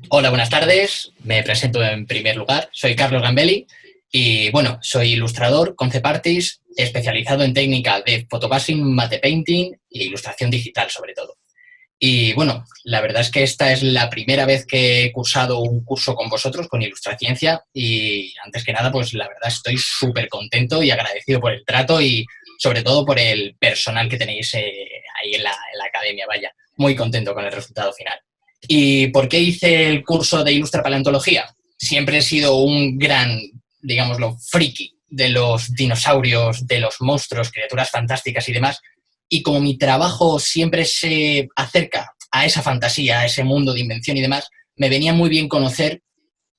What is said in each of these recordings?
Hola, buenas tardes. Me presento en primer lugar. Soy Carlos Gambelli y, bueno, soy ilustrador, concept artist, especializado en técnica de photobashing, matte painting e ilustración digital, sobre todo. Y, bueno, la verdad es que esta es la primera vez que he cursado un curso con vosotros, con Ilustraciencia, y antes que nada, pues la verdad estoy súper contento y agradecido por el trato y, sobre todo, por el personal que tenéis ahí en la academia, vaya. Muy contento con el resultado final. ¿Y por qué hice el curso de Ilustra Paleontología? Siempre he sido un gran, digámoslo, friki de los dinosaurios, de los monstruos, criaturas fantásticas y demás. Y como mi trabajo siempre se acerca a esa fantasía, a ese mundo de invención y demás, me venía muy bien conocer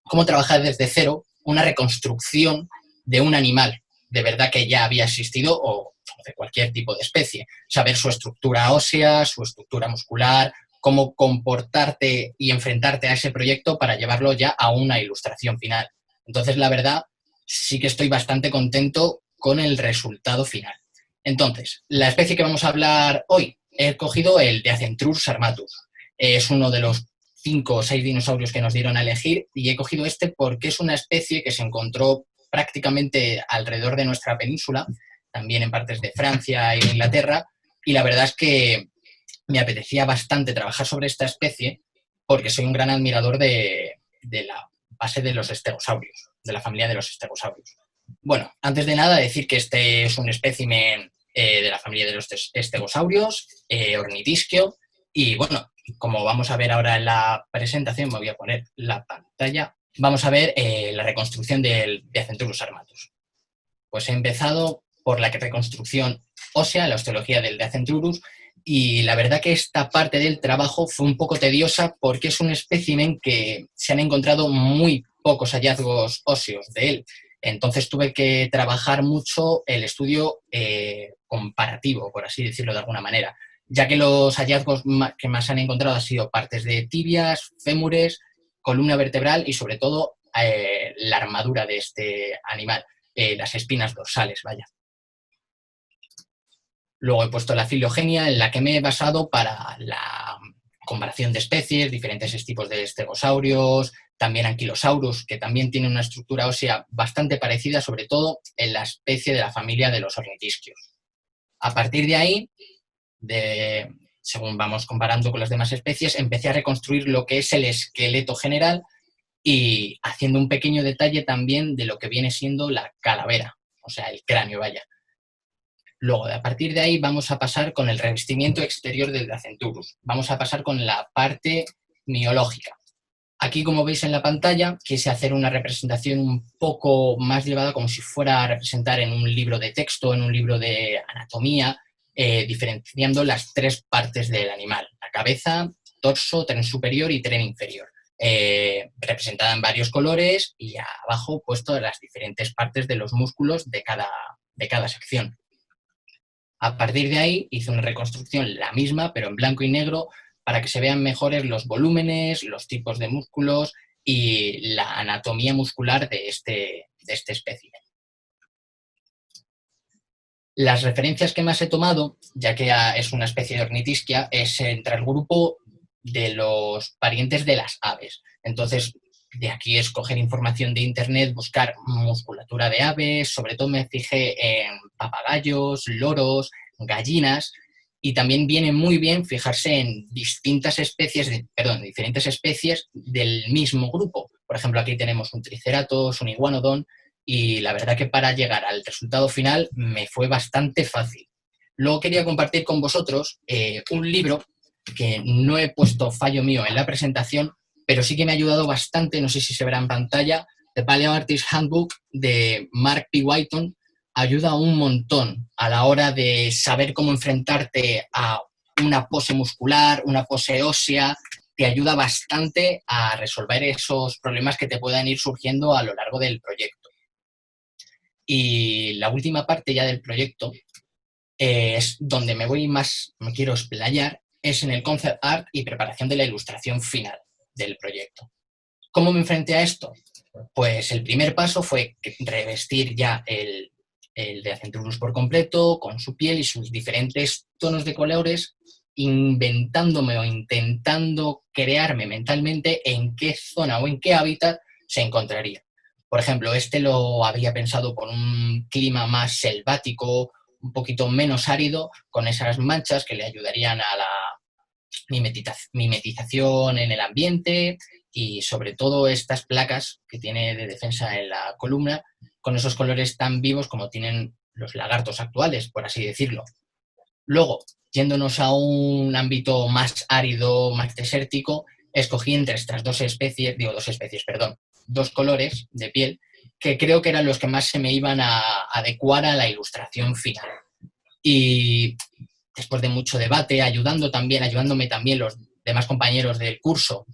cómo trabajar desde cero una reconstrucción de un animal de verdad que ya había existido o de cualquier tipo de especie. Saber su estructura ósea, su estructura muscular, cómo comportarte y enfrentarte a ese proyecto para llevarlo ya a una ilustración final. Entonces, la verdad, sí que estoy bastante contento con el resultado final. Entonces, la especie que vamos a hablar hoy, he cogido el de Acentrurus armatus. Es uno de los 5 o 6 dinosaurios que nos dieron a elegir y he cogido este porque es una especie que se encontró prácticamente alrededor de nuestra península, también en partes de Francia e Inglaterra, y la verdad es que me apetecía bastante trabajar sobre esta especie porque soy un gran admirador de la base de los estegosaurios, de la familia de los estegosaurios. Bueno, antes de nada decir que este es un espécimen de la familia de los estegosaurios, ornitisquio, y bueno, como vamos a ver ahora en la presentación, me voy a poner la pantalla, vamos a ver la reconstrucción de Acenturus armatus. Pues he empezado por la reconstrucción ósea, la osteología del de Acenturus, y la verdad que esta parte del trabajo fue un poco tediosa porque es un espécimen que se han encontrado muy pocos hallazgos óseos de él. Entonces tuve que trabajar mucho el estudio comparativo, por así decirlo de alguna manera, ya que los hallazgos que más han encontrado han sido partes de tibias, fémures, columna vertebral y sobre todo la armadura de este animal, las espinas dorsales, vaya. Luego he puesto la filogenia, en la que me he basado para la comparación de especies, diferentes tipos de estegosaurios, también anquilosaurus, que también tiene una estructura ósea bastante parecida, sobre todo en la especie de la familia de los ornitisquios. A partir de ahí, según vamos comparando con las demás especies, empecé a reconstruir lo que es el esqueleto general y haciendo un pequeño detalle también de lo que viene siendo la calavera, o sea, el cráneo, vaya. Luego, a partir de ahí, vamos a pasar con el revestimiento exterior del Acenturus. Vamos a pasar con la parte miológica. Aquí, como veis en la pantalla, quise hacer una representación un poco más llevada como si fuera a representar en un libro de texto, en un libro de anatomía, diferenciando las 3 partes del animal: la cabeza, torso, tren superior y tren inferior. Representada en varios colores y abajo puesto las diferentes partes de los músculos de cada sección. A partir de ahí hice una reconstrucción la misma, pero en blanco y negro, para que se vean mejores los volúmenes, los tipos de músculos y la anatomía muscular de este espécimen. Las referencias que más he tomado, ya que es una especie de ornitisquia, es entre el grupo de los parientes de las aves. Entonces, de aquí escoger información de internet, buscar musculatura de aves, sobre todo me fijé en papagayos, loros, gallinas, y también viene muy bien fijarse en diferentes especies del mismo grupo. Por ejemplo, aquí tenemos un triceratops, un iguanodon, y la verdad que para llegar al resultado final me fue bastante fácil. Luego quería compartir con vosotros un libro que no he puesto fallo mío en la presentación, pero sí que me ha ayudado bastante, no sé si se verá en pantalla, The Paleo Artist Handbook de Mark P. Whiton. Ayuda un montón a la hora de saber cómo enfrentarte a una pose muscular, una pose ósea, te ayuda bastante a resolver esos problemas que te puedan ir surgiendo a lo largo del proyecto. Y la última parte ya del proyecto es donde me quiero explayar, es en el concept art y preparación de la ilustración final del proyecto. ¿Cómo me enfrenté a esto? Pues el primer paso fue revestir ya el de Acenturus por completo, con su piel y sus diferentes tonos de colores, inventándome o intentando crearme mentalmente en qué zona o en qué hábitat se encontraría. Por ejemplo, este lo había pensado por un clima más selvático, un poquito menos árido, con esas manchas que le ayudarían a la mimetización en el ambiente y sobre todo estas placas que tiene de defensa en la columna con esos colores tan vivos como tienen los lagartos actuales, por así decirlo. Luego, yéndonos a un ámbito más árido, más desértico, escogí entre estas dos colores de piel que creo que eran los que más se me iban a adecuar a la ilustración final. Y después de mucho debate, ayudándome también los demás compañeros del curso,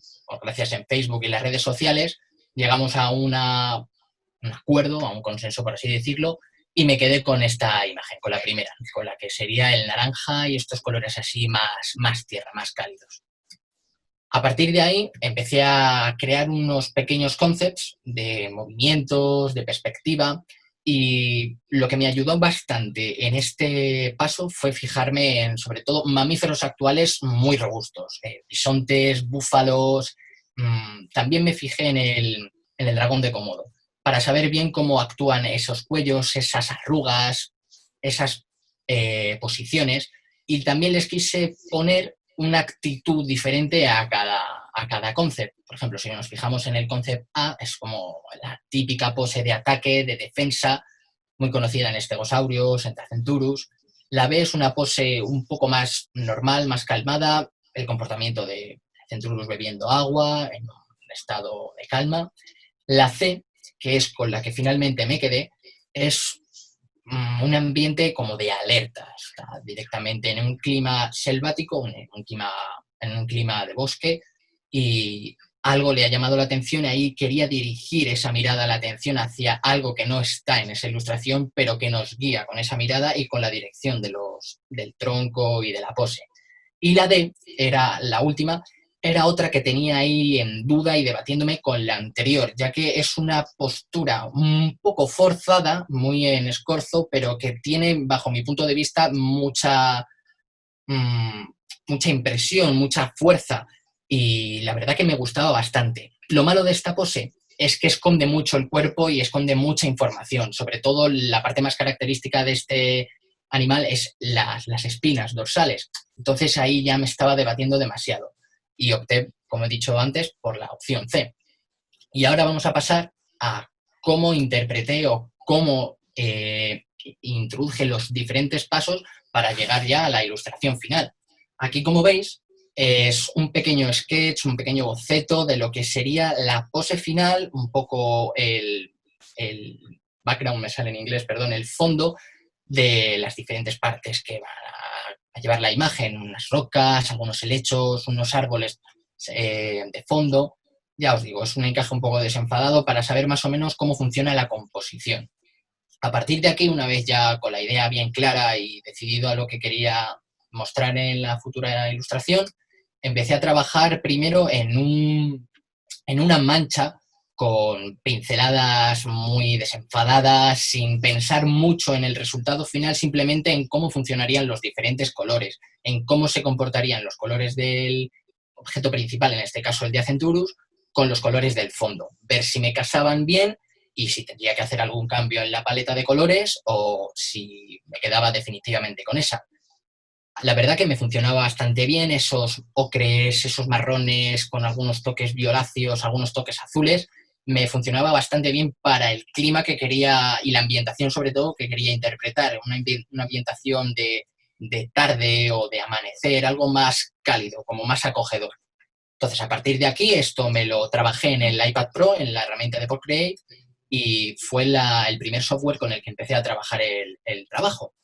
gracias en Facebook y las redes sociales, llegamos a un acuerdo, a un consenso, por así decirlo, y me quedé con esta imagen, con la primera, con la que sería el naranja y estos colores así más tierra, más cálidos. A partir de ahí empecé a crear unos pequeños concepts de movimientos, de perspectiva, y lo que me ayudó bastante en este paso fue fijarme en, sobre todo, mamíferos actuales muy robustos, bisontes, búfalos. También me fijé en el dragón de Komodo, para saber bien cómo actúan esos cuellos, esas arrugas, esas posiciones, y también les quise poner una actitud diferente a cada concept. Por ejemplo, si nos fijamos en el concept A, es como la típica pose de ataque, de defensa, muy conocida en stegosaurios, en Tacenturus. La B es una pose un poco más normal, más calmada, el comportamiento de Centurus bebiendo agua, en un estado de calma. La C, que es con la que finalmente me quedé, es un ambiente como de alerta, está directamente en un clima selvático, en un clima de bosque, y algo le ha llamado la atención y ahí quería dirigir esa mirada, la atención hacia algo que no está en esa ilustración, pero que nos guía con esa mirada y con la dirección del tronco y de la pose. Y la D era la última, era otra que tenía ahí en duda y debatiéndome con la anterior, ya que es una postura un poco forzada, muy en escorzo, pero que tiene, bajo mi punto de vista, mmm, mucha impresión, mucha fuerza, y la verdad que me gustaba bastante. Lo malo de esta pose es que esconde mucho el cuerpo y esconde mucha información, sobre todo la parte más característica de este animal es las espinas dorsales. Entonces ahí ya me estaba debatiendo demasiado y opté, como he dicho antes, por la opción C. Y ahora vamos a pasar a cómo interpreté o cómo introduje los diferentes pasos para llegar ya a la ilustración final. Aquí, como veis, es un pequeño sketch, un pequeño boceto de lo que sería la pose final, un poco el background, me sale en inglés, perdón, el fondo de las diferentes partes que van a llevar la imagen, unas rocas, algunos helechos, unos árboles de fondo. Ya os digo, es un encaje un poco desenfadado para saber más o menos cómo funciona la composición. A partir de aquí, una vez ya con la idea bien clara y decidido a lo que quería mostrar en la futura ilustración, empecé a trabajar primero en una mancha con pinceladas muy desenfadadas, sin pensar mucho en el resultado final, simplemente en cómo funcionarían los diferentes colores, en cómo se comportarían los colores del objeto principal, en este caso el de Acenturus, con los colores del fondo, ver si me casaban bien y si tendría que hacer algún cambio en la paleta de colores o si me quedaba definitivamente con esa. La verdad que me funcionaba bastante bien esos ocres, esos marrones con algunos toques violáceos, algunos toques azules, me funcionaba bastante bien para el clima que quería y la ambientación sobre todo que quería interpretar, una ambientación de tarde o de amanecer, algo más cálido, como más acogedor. Entonces, a partir de aquí, esto me lo trabajé en el iPad Pro, en la herramienta de Procreate, y fue el primer software con el que empecé a trabajar el trabajo.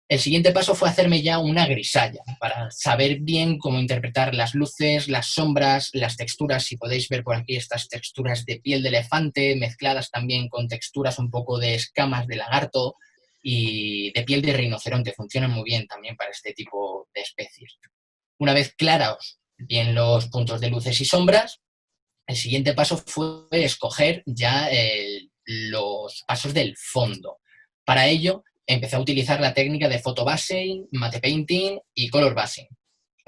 El siguiente paso fue hacerme ya una grisalla, para saber bien cómo interpretar las luces, las sombras, las texturas. Si podéis ver por aquí estas texturas de piel de elefante, mezcladas también con texturas un poco de escamas de lagarto y de piel de rinoceronte. Funcionan muy bien también para este tipo de especies. Una vez claros bien los puntos de luces y sombras, el siguiente paso fue escoger ya los pasos del fondo. Para ello, empecé a utilizar la técnica de photobasing, matte painting y color basing.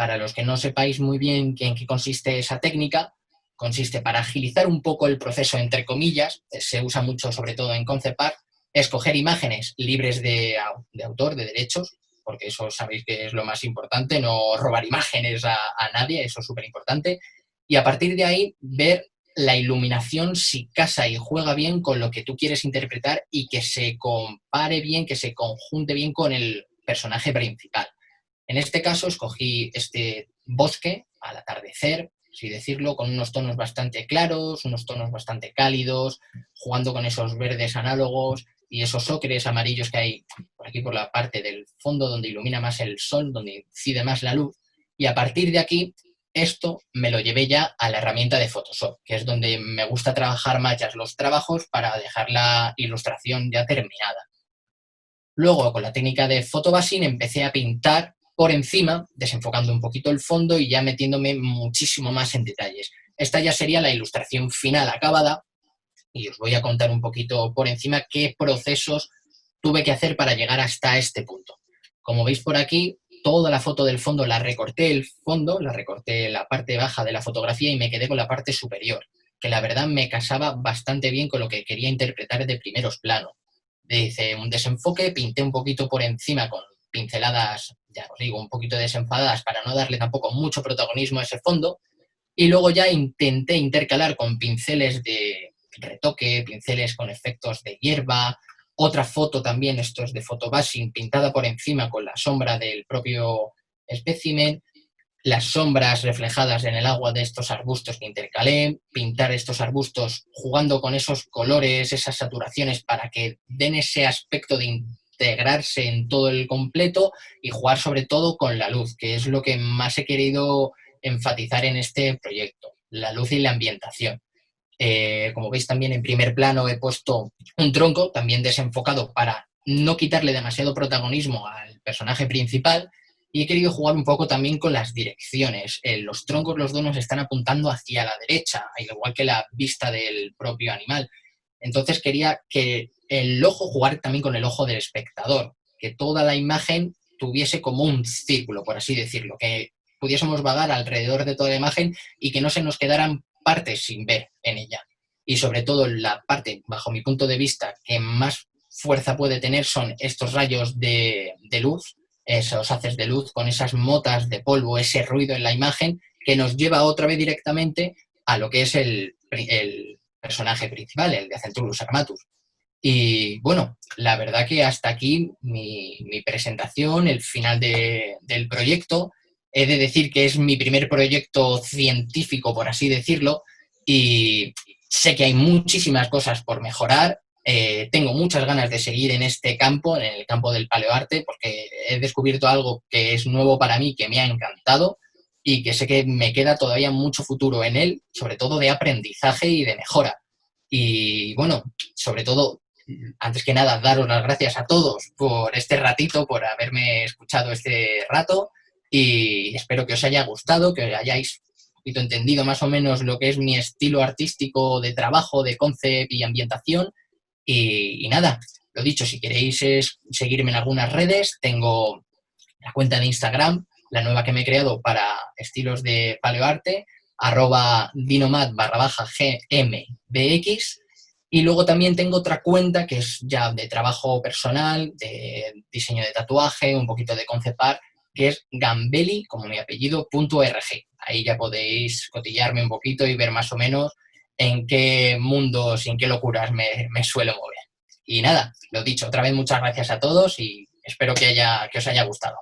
para los que no sepáis muy bien en qué consiste esa técnica, consiste para agilizar un poco el proceso, entre comillas, se usa mucho sobre todo en concept art, escoger imágenes libres de autor, de derechos, porque eso sabéis que es lo más importante, no robar imágenes a nadie, eso es súper importante, y a partir de ahí ver la iluminación si casa y juega bien con lo que tú quieres interpretar y que se compare bien, que se conjunte bien con el personaje principal. En este caso escogí este bosque al atardecer, así decirlo, con unos tonos bastante claros, unos tonos bastante cálidos, jugando con esos verdes análogos y esos ocres amarillos que hay por aquí por la parte del fondo donde ilumina más el sol, donde incide más la luz. Y a partir de aquí, esto me lo llevé ya a la herramienta de Photoshop, que es donde me gusta trabajar más ya los trabajos para dejar la ilustración ya terminada. Luego, con la técnica de photobashing, empecé a pintar por encima, desenfocando un poquito el fondo y ya metiéndome muchísimo más en detalles. Esta ya sería la ilustración final acabada y os voy a contar un poquito por encima qué procesos tuve que hacer para llegar hasta este punto. Como veis por aquí, toda la foto del fondo la recorté el fondo, la recorté la parte baja de la fotografía y me quedé con la parte superior, que la verdad me casaba bastante bien con lo que quería interpretar de primeros planos. Hice un desenfoque, pinté un poquito por encima con pinceladas, ya os digo, un poquito desenfadadas para no darle tampoco mucho protagonismo a ese fondo, y luego ya intenté intercalar con pinceles de retoque, pinceles con efectos de hierba, otra foto también, esto es de photobashing, pintada por encima con la sombra del propio espécimen, las sombras reflejadas en el agua de estos arbustos que intercalé, pintar estos arbustos jugando con esos colores, esas saturaciones para que den ese aspecto de integrarse en todo el completo y jugar sobre todo con la luz, que es lo que más he querido enfatizar en este proyecto, la luz y la ambientación. Como veis también en primer plano he puesto un tronco también desenfocado para no quitarle demasiado protagonismo al personaje principal y he querido jugar un poco también con las direcciones. Los troncos, los donos están apuntando hacia la derecha, al igual que la vista del propio animal. Entonces quería que el ojo jugar también con el ojo del espectador, que toda la imagen tuviese como un círculo, por así decirlo, que pudiésemos vagar alrededor de toda la imagen y que no se nos quedaran partes sin ver en ella. Y sobre todo la parte, bajo mi punto de vista, que más fuerza puede tener son estos rayos de luz, esos haces de luz con esas motas de polvo, ese ruido en la imagen que nos lleva otra vez directamente a lo que es el personaje principal, el de Centullus Armatus. Y bueno, la verdad que hasta aquí mi presentación, el final del proyecto. He de decir que es mi primer proyecto científico, por así decirlo, y sé que hay muchísimas cosas por mejorar. Tengo muchas ganas de seguir en este campo, en el campo del paleoarte, porque he descubierto algo que es nuevo para mí, que me ha encantado y que sé que me queda todavía mucho futuro en él, sobre todo de aprendizaje y de mejora. Y bueno, sobre todo, antes que nada, daros las gracias a todos por este ratito, por haberme escuchado este rato y espero que os haya gustado, que hayáis un poquito entendido más o menos lo que es mi estilo artístico de trabajo, de concept y ambientación. Y nada, lo dicho, si queréis seguirme en algunas redes, tengo la cuenta de Instagram, la nueva que me he creado para estilos de paleoarte, @dinomat_GMBX. Y luego también tengo otra cuenta que es ya de trabajo personal, de diseño de tatuaje, un poquito de concept art, que es Gambelli, como mi apellido, .rg. Ahí ya podéis cotillarme un poquito y ver más o menos en qué mundos y en qué locuras me suelo mover. Y nada, lo dicho, otra vez muchas gracias a todos y espero que os haya gustado.